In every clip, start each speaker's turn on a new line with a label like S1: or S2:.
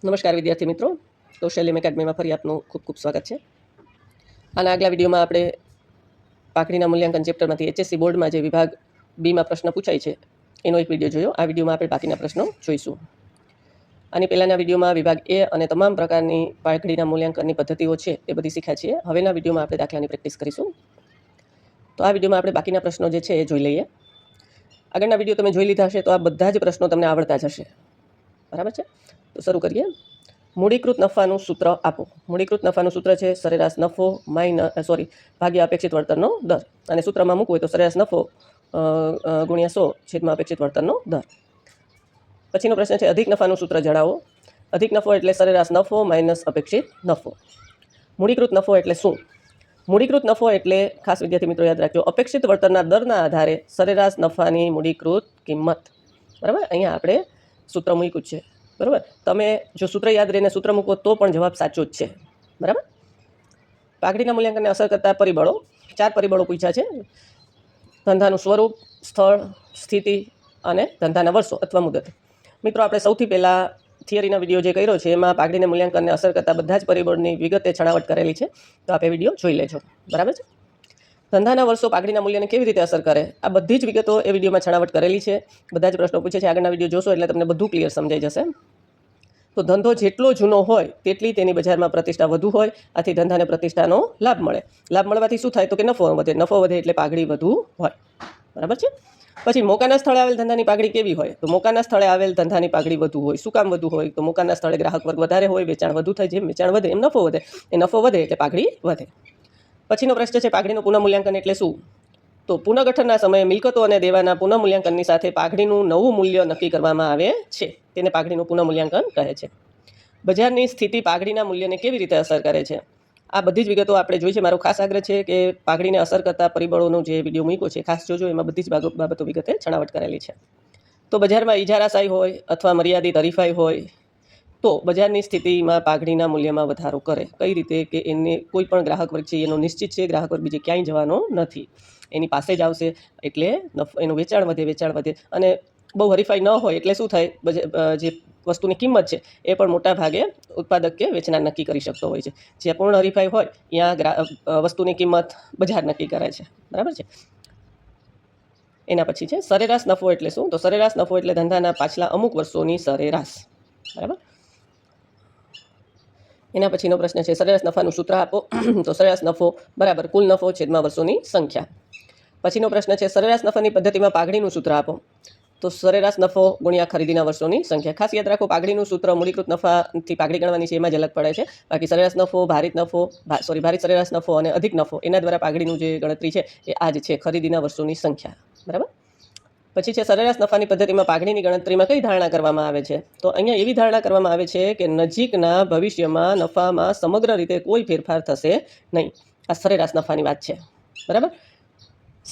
S1: નમસ્કાર વિદ્યાર્થી મિત્રો, કૌશલ્યમ એકેડમીમાં ફરી આપનું ખૂબ ખૂબ સ્વાગત છે. આના આગલા વિડીયોમાં આપણે પાકડીના મૂલ્યાંકન ચેપ્ટરમાંથી HSC બોર્ડમાં જે વિભાગ બીમાં પ્રશ્ન પૂછાય છે એનો એક વિડીયો જોયો. આ વિડીયોમાં આપણે બાકીના પ્રશ્નો જોઈશું. આની પહેલાંના વિડીયોમાં વિભાગ એ અને તમામ પ્રકારની પાકડીના મૂલ્યાંકનની પદ્ધતિઓ છે એ બધી શીખ્યા છીએ. હવેના વિડીયોમાં આપણે દાખલાની પ્રેક્ટિસ કરીશું. તો આ વિડીયોમાં આપણે બાકીના પ્રશ્નો જે છે એ જોઈ લઈએ. આગળના વિડીયો તમે જોઈ લીધા હશે તો આ બધા જ પ્રશ્નો તમને આવડતા જ હશે, બરાબર છે. તો શરૂ કરીએ. મૂડીકૃત નફાનું સૂત્ર આપો. મૂડીકૃત નફાનું સૂત્ર છે સરેરાશ નફો ભાગ્યા અપેક્ષિત વળતરનો દર. અને સૂત્રમાં મૂકવું હોય તો સરેરાશ નફો ગુણ્યા 100 અપેક્ષિત વળતરનો દર. પછીનો પ્રશ્ન છે અધિક નફાનું સૂત્ર જણાવો. અધિક નફો એટલે સરેરાશ નફો માઇનસ અપેક્ષિત નફો. મૂડીકૃત નફો એટલે શું? મૂડીકૃત નફો એટલે ખાસ વિદ્યાર્થી મિત્રો યાદ રાખજો, અપેક્ષિત વળતરના દરના આધારે સરેરાશ નફાની મૂડીકૃત કિંમત. બરાબર, અહીંયા આપણે સૂત્ર મૂક્યું છે. બરાબર, તમે જો સૂત્ર યાદ રહીને સૂત્ર મૂકો તો પણ જવાબ સાચો જ છે. બરાબર. પાકડીના મૂલ્યાંકનને અસર કરતા પરિબળો, 4 પરિબળો પૂછ્યા છે. ધંધાનું સ્વરૂપ, સ્થળ, સ્થિતિ અને ધંધાના વર્ષો અથવા મુદત. મિત્રો આપણે સૌથી પહેલાં થિયરીના વિડીયો જે કર્યો છે એમાં પાકડીના મૂલ્યાંકનને અસર કરતા બધા જ પરિબળની વિગતે છણાવટ કરેલી છે. તો આપણે વિડીયો જોઈ લેજો. બરાબર છે. ધંધાના વર્ષો પાકડીના મૂલ્યને કેવી રીતે અસર કરે, આ બધી જ વિગતો એ વિડીયોમાં છણાવટ કરેલી છે. બધા જ પ્રશ્નો પૂછે છે. આગળના વિડીયો જોશો એટલે તમને બધું ક્લિયર સમજાઈ જશે. તો ધંધો જેટલો જૂનો હોય તેટલી તેની બજારમાં પ્રતિષ્ઠા વધુ હોય. આથી ધંધાને પ્રતિષ્ઠાનો લાભ મળે. લાભ મળવાથી શું થાય તો કે નફો વધે. નફો વધે એટલે પાઘડી વધુ હોય. બરાબર છે. પછી મોકાના સ્થળે આવેલ ધંધાની પાઘડી કેવી હોય? તો મોકાના સ્થળે આવેલ ધંધાની પાઘડી વધુ હોય. શું કામ વધુ હોય? તો મોકાના સ્થળે ગ્રાહક વર્ગ વધારે હોય, વેચાણ વધુ થાય. જેમ વેચાણ વધે એમ નફો વધે. એ નફો વધે એટલે પાઘડી વધે. પછીનો પ્રશ્ન છે પાઘડીનું પુનઃમૂલ્યાંકન એટલે શું? તો પુનઃગઠનના સમયે મિલકતો અને દેવાના પુનઃમૂલ્યાંકનની સાથે પાઘડીનું નવું મૂલ્ય નક્કી કરવામાં આવે છે. તેને પાઘડીનું પુનઃમૂલ્યાંકન કહે છે. બજારની સ્થિતિ પાઘડીના મૂલ્યને કેવી રીતે અસર કરે છે? આ બધી જ વિગતો આપણે જોઈ છે. મારો ખાસ આગ્રહ છે કે પાઘડીને અસર કરતા પરિબળોનો જે વિડીયો મૂક્યો છે ખાસ જોજો. એમાં બધી જ બાબતો વિગતે છણાવટ કરેલી છે. તો બજારમાં ઇજારાશાહી હોય અથવા મર્યાદિત હરીફાઈ હોય તો બજારની સ્થિતિમાં પાઘડીના મૂલ્યમાં વધારો કરે. કઈ રીતે કે એને કોઈ પણ ગ્રાહક વર્ગ છે એનો નિશ્ચિત છે, ગ્રાહક વર્ગ બીજે ક્યાંય જવાનો નથી, એની પાસે જ આવશે એટલે એનું વેચાણ વધે. અને બહુ હરીફાઈ ન હોય એટલે શું થાય, જે વસ્તુની કિંમત છે એ પણ મોટા ભાગે ઉત્પાદક કે વેચનાર નક્કી કરી શકતો હોય છે. જ્યાં પૂર્ણ હરીફાઈ હોય ત્યાં વસ્તુની કિંમત બજાર નક્કી કરે છે. બરાબર છે. એના પછી છે સરેરાશ નફો એટલે શું? તો સરેરાશ નફો એટલે ધંધાના પાછલા અમુક વર્ષોની સરેરાશ. બરાબર. એના પછીનો પ્રશ્ન છે સરેરાશ નફાનું સૂત્ર આપો. તો સરેરાશ નફો બરાબર કુલ નફો છેદમાં વર્ષોની સંખ્યા. પછીનો પ્રશ્ન છે સરેરાશ નફાની પદ્ધતિમાં પાઘડીનું સૂત્ર આપો. તો સરેરાશ નફો ગુણ્યા ખરીદીના વર્ષોની સંખ્યા. ખાસ યાદ રાખો, પાઘડીનું સૂત્ર મૂડીકૃત નફાથી પાઘડી ગણવાની છે એમાં જ અલગ પડે છે. બાકી સરેરાશ નફો, ભારિત સરેરાશ નફો અને અધિક નફો એના દ્વારા પાઘડીનું જે ગણતરી છે એ આ જ છે, ખરીદીના વર્ષોની સંખ્યા. બરાબર. પછી છે સરેરાશ નફાની પદ્ધતિમાં પાઘડીની ગણતરીમાં કઈ ધારણા કરવામાં આવે છે? તો અહીંયા એવી ધારણા કરવામાં આવે છે કે નજીકના ભવિષ્યમાં નફામાં સમગ્ર રીતે કોઈ ફેરફાર થશે નહીં. આ સરેરાશ નફાની વાત છે. બરાબર.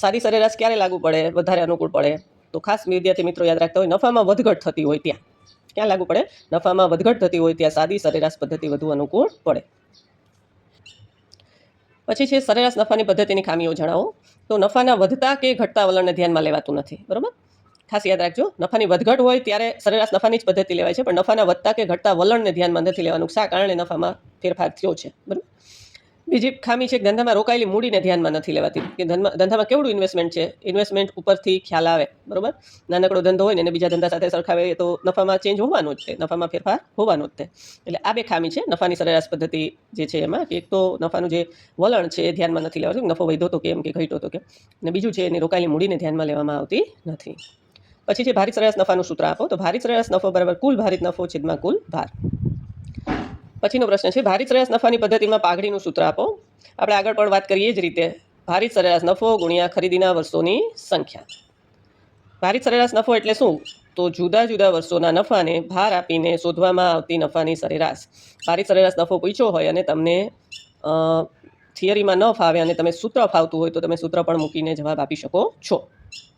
S1: સાદી સરેરાશ ક્યારે લાગુ પડે, વધારે અનુકૂળ પડે? તો ખાસ વિદ્યાર્થી મિત્રો યાદ રાખતા હોય, નફામાં વધઘટ થતી હોય ત્યાં. ક્યાં લાગુ પડે? નફામાં વધઘટ થતી હોય ત્યાં સાદી સરેરાશ પદ્ધતિ વધુ અનુકૂળ પડે. પછી છે સરેરાશ નફાની પદ્ધતિની ખામીઓ જણાવો. તો નફાના વધતા કે ઘટતા વલણને ધ્યાનમાં લેવાતું નથી. બરાબર. ખાસ યાદ રાખજો, નફાની વધઘટ હોય ત્યારે સરેરાશ નફાની જ પદ્ધતિ લેવાય છે, પણ નફાના વધતા કે ઘટતા વલણને ધ્યાનમાં નથી લેવાનું. શા કારણે નફામાં ફેરફાર થયો છે? બરાબર. બીજી ખામી છે કે ધંધામાં રોકાયેલી મૂડીને ધ્યાનમાં નથી લેવાતી. કે ધંધામાં કેવડું ઇન્વેસ્ટમેન્ટ છે, ઇન્વેસ્ટમેન્ટ ઉપરથી ખ્યાલ આવે. બરાબર. નાનકડો ધંધો હોય ને એને બીજા ધંધા સાથે સરખાવે તો નફામાં ચેન્જ હોવાનો જ છે, નફામાં ફેરફાર હોવાનો જ છે. એટલે આ બે ખામી છે નફાની સરેરાશ પદ્ધતિ જે છે એમાં. કે એક તો નફાનું જે વલણ છે એ ધ્યાનમાં નથી લેવાતું, નફો વધ્યો તો કેમ કે ઘટ્યો તો કેમ. અને બીજું છે એની રોકાયેલી મૂડીને ધ્યાનમાં લેવામાં આવતી નથી. પછી છે ભારિત સરેરાશ નફાનું સૂત્ર આપો. તો ભારિત સરેરાશ નફો બરાબર કુલ ભારિત નફો છેદમાં કુલ ભાર. પછીનો પ્રશ્ન છે ભારિત સરેરાશ નફાની પદ્ધતિમાં પાઘડીનું સૂત્ર આપો. આપણે આગળ પણ વાત કરીએ જ રીતે, ભારિત સરેરાશ નફો ગુણ્યા ખરીદીના વર્ષોની સંખ્યા. ભારિત સરેરાશ નફો એટલે શું? તો જુદા જુદા વર્ષોના નફાને ભાર આપીને શોધવામાં આવતી નફાની સરેરાશ. ભારિત સરેરાશ નફો પૂછ્યો હોય અને તમને થિયરીમાં ન ફાવે અને તમે સૂત્ર ફાવતું હોય તો તમે સૂત્ર પણ મૂકીને જવાબ આપી શકો છો.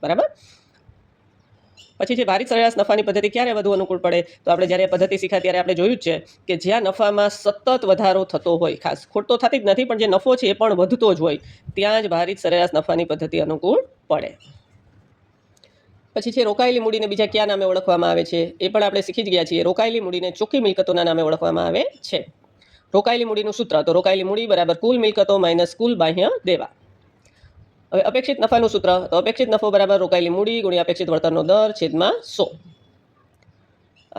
S1: બરાબર. પછી જે ભારિત સરેરાશ નફાની પદ્ધતિ ક્યારે વધુ અનુકૂળ પડે? તો આપણે જ્યારે પદ્ધતિ શીખ્યા ત્યારે આપણે જોયું જ છે કે જ્યાં નફામાં સતત વધારો થતો હોય, ખાસ ખોટ તો થતી જ નથી પણ જે નફો છે એ પણ વધતો જ હોય, ત્યાં જ ભારિત સરેરાશ નફાની પદ્ધતિ અનુકૂળ પડે. પછી છે રોકાયેલી મૂડીને બીજા કયા નામે ઓળખવામાં આવે છે, એ પણ આપણે શીખી જ ગયા છીએ. રોકાયેલી મૂડીને ચોખ્ખી મિલકતોના નામે ઓળખવામાં આવે છે. રોકાયેલી મૂડીનું સૂત્ર, તો રોકાયેલી મૂડી બરાબર કુલ મિલકતો માઇનસ કુલ બાહ્ય દેવા. હવે અપેક્ષિત નફાનું સૂત્ર, તો અપેક્ષિત નફો બરાબર રોકાયેલી મૂડી ગુણ્યા અપેક્ષિત વળતરનો દર છેદમાં 100.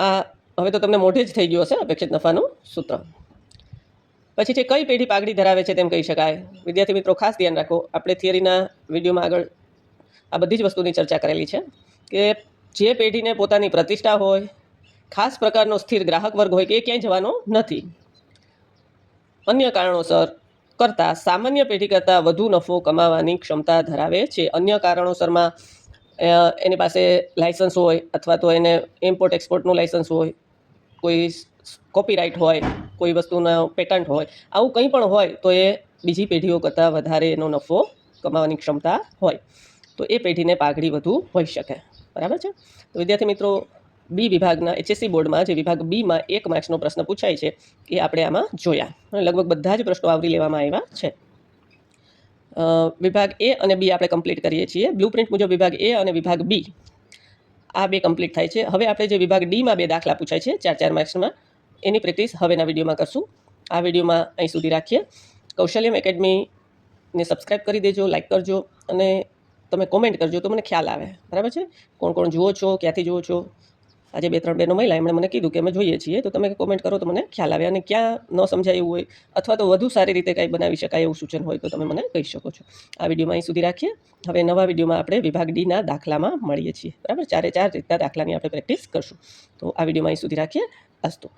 S1: આ હવે તો તમને મોઢે જ થઈ ગયું હશે અપેક્ષિત નફાનું સૂત્ર. પછી છે કઈ પેઢી પાઘડી ધરાવે છે તેમ કહી શકાય. વિદ્યાર્થી મિત્રો ખાસ ધ્યાન રાખો, આપણે થિયરીના વિડીયોમાં આગળ આ બધી જ વસ્તુની ચર્ચા કરેલી છે કે જે પેઢીને પોતાની પ્રતિષ્ઠા હોય, ખાસ પ્રકારનો સ્થિર ગ્રાહક વર્ગ હોય કે એ ક્યાંય જવાનો નથી, અન્ય કારણોસર કરતાં સામાન્ય પેઢી કરતાં વધુ નફો કમાવાની ક્ષમતા ધરાવે છે. અન્ય કારણોસરમાં એની પાસે લાયસન્સ હોય, અથવા તો એને ઇમ્પોર્ટ એક્સપોર્ટનું લાયસન્સ હોય, કોઈ કોપીરાઇટ હોય, કોઈ વસ્તુના પેટન્ટ હોય, આવું કંઈ પણ હોય તો એ બીજી પેઢીઓ કરતાં વધારે એનો નફો કમાવાની ક્ષમતા હોય, તો એ પેઢીને પાઘડી વધુ હોઈ શકે. બરાબર છે. તો વિદ્યાર્થી મિત્રો, બી વિભાગના HSC બોર્ડમાં જે વિભાગ બીમાં 1 માર્ક્સનો પ્રશ્ન પૂછાય છે એ આપણે આમાં જોયા. લગભગ બધા જ પ્રશ્નો આવરી લેવામાં આવ્યા છે. વિભાગ એ અને બી આપણે કમ્પ્લીટ કરીએ છીએ. બ્લુપ્રિન્ટ મુજબ વિભાગ એ અને વિભાગ બી આ 2 કમ્પ્લીટ થાય છે. હવે આપણે જે વિભાગ ડીમાં 2 દાખલા પૂછાય છે 4-4 માર્ક્સમાં, એની પ્રેક્ટિસ હવેના વિડીયોમાં કરશું. આ વિડીયોમાં અહીં સુધી રાખીએ. કૌશલ્યમ એકેડમીને સબસ્ક્રાઈબ કરી દેજો, લાઇક કરજો અને તમે કોમેન્ટ કરજો તો મને ખ્યાલ આવે. બરાબર છે. કોણ કોણ જુઓ છો, ક્યાંથી જુઓ છો. આજે 2-3 બહેનો મહિલા એમણે મને કીધું કે અમે જોઈએ છીએ, તો તમે કોમેન્ટ કરો તો મને ખ્યાલ આવે. અને ક્યાં ન સમજાય એવું હોય અથવા તો વધુ સારી રીતે કંઈ બનાવી શકાય એવું સૂચન હોય તો તમે મને કહી શકો છો. આ વિડીયોમાં અહીં સુધી રાખીએ. હવે નવા વિડીયોમાં આપણે વિભાગ ડીના દાખલામાં મળીએ છીએ. બરાબર, 4-4 રીતના દાખલાની આપણે પ્રેક્ટિસ કરશું. તો આ વિડીયોમાં અહીં સુધી રાખીએ. અસ્તુ.